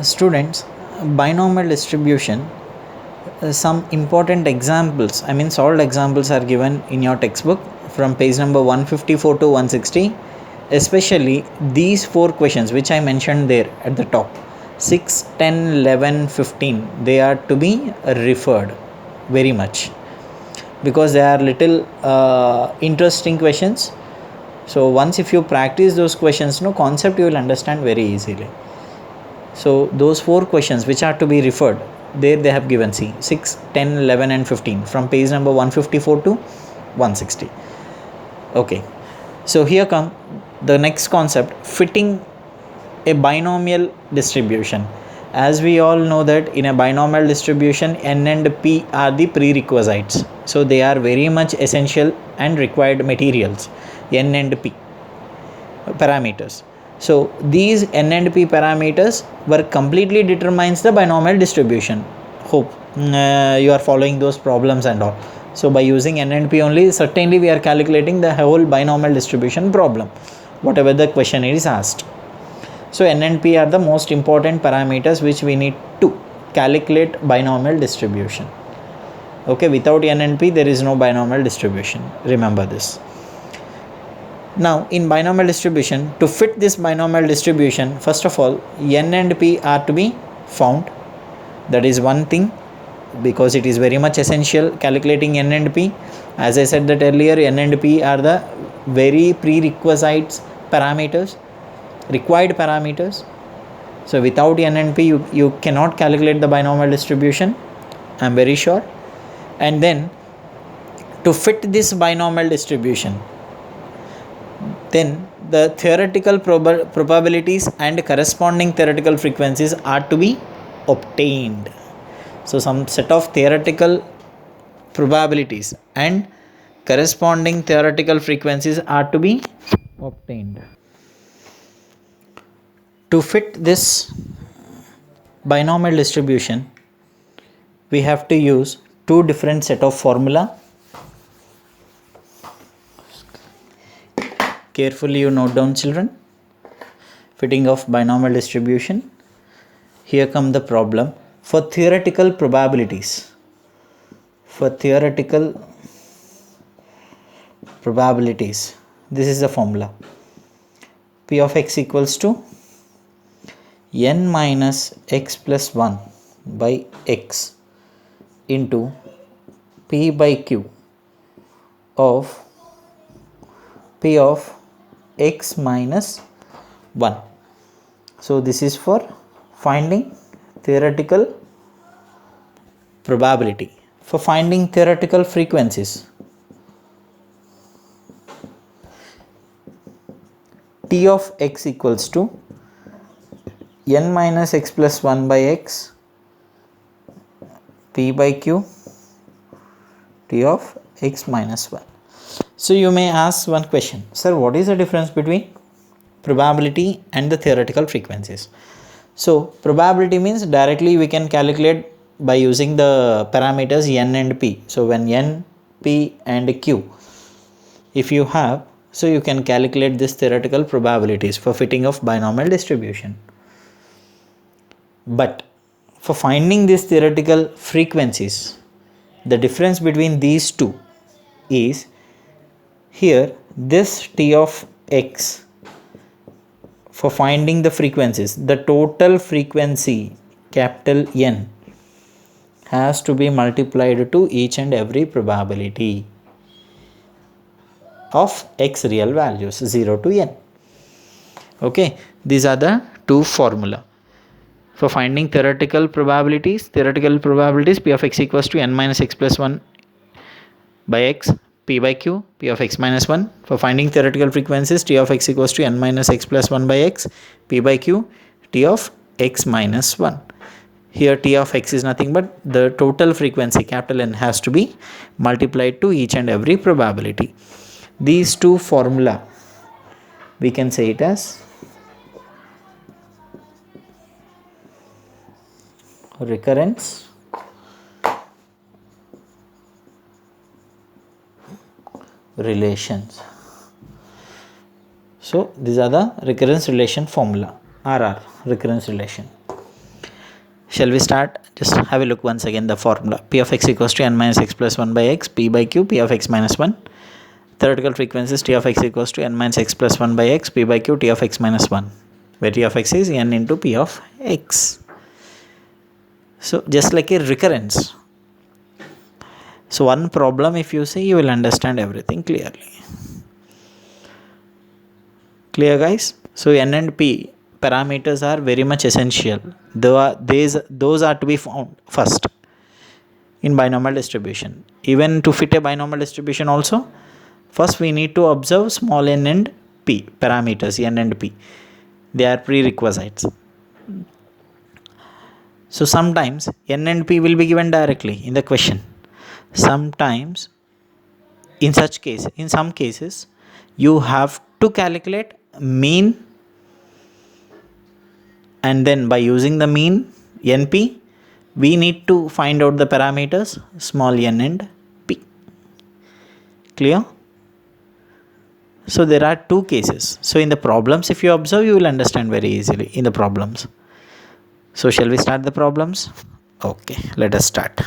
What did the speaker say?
Students, binomial distribution, some important examples, solved examples are given in your textbook from page number 154 to 160. Especially these four questions which I mentioned there at the top, 6, 10, 11, 15, they are to be referred very much because they are little interesting questions. So once if you practice those questions, no concept you will understand very easily. So those four questions which are to be referred, there they have given, see, 6, 10, 11 and 15 from page number 154 to 160. Okay, so here come the next concept, fitting a binomial distribution. As we all know that in a binomial distribution, n and p are the prerequisites, so they are very much essential and required materials, n and p parameters. So these n and p parameters were completely determines the binomial distribution. Hope you are following those problems and all. So by using n and p only, certainly we are calculating the whole binomial distribution problem, whatever the question is asked. So n and p are the most important parameters which we need to calculate binomial distribution. Okay, without n and p there is no binomial distribution. Remember this. Now in binomial distribution, to fit this binomial distribution, first of all n and p are to be found. That is one thing, because it is very much essential calculating n and p. As I said that earlier, n and p are the very prerequisites parameters, required parameters. So without n and p you cannot calculate the binomial distribution, I am very sure. And then to fit this binomial distribution, then the theoretical probabilities and corresponding theoretical frequencies are to be obtained. So some set of theoretical probabilities and corresponding theoretical frequencies are to be obtained. To fit this binomial distribution, we have to use two different set of formula. Carefully you note down, children. Fitting of binomial distribution. Here come the problem. For theoretical probabilities, this is the formula. P of x equals to n minus x plus 1 by x into p by q of p of x minus 1. So this is for finding theoretical probability. For finding theoretical frequencies, t of x equals to n minus x plus 1 by x p by q t of x minus 1. So you may ask one question, sir, what is the difference between probability and the theoretical frequencies? So probability means directly we can calculate by using the parameters n and p. So when n, p and q if you have, so you can calculate this theoretical probabilities for fitting of binomial distribution. But for finding these theoretical frequencies, the difference between these two is, here this t of x, for finding the frequencies, the total frequency capital N has to be multiplied to each and every probability of x real values 0 to n. Okay, these are the two formula for finding theoretical probabilities. P of x equals to n minus x plus 1 by x p by q p of x minus 1. For finding theoretical frequencies, t of x equals to n minus x plus 1 by x p by q t of x minus 1. Here t of x is nothing but the total frequency capital N has to be multiplied to each and every probability. These two formula we can say it as recurrence relations. So these are the recurrence relation formula, RR, recurrence relation. Shall we start? Just have a look once again the formula. P of x equals to n minus x plus 1 by x, p by q, p of x minus 1. Theoretical frequency is t of x equals to n minus x plus 1 by x, p by q, t of x minus 1, where t of x is n into p of x. So just like a recurrence. So one problem if you see, you will understand everything clearly. Clear guys? So n and p parameters are very much essential. Those are to be found first in binomial distribution. Even to fit a binomial distribution also, first we need to observe small n and p parameters, n and p. They are prerequisites. So sometimes n and p will be given directly in the question. Sometimes in some cases you have to calculate mean, and then by using the mean np we need to find out the parameters small n and p. Clear? So there are two cases. So in the problems, if you observe, you will understand very easily in the problems. So shall we start the problems? Okay, let us start.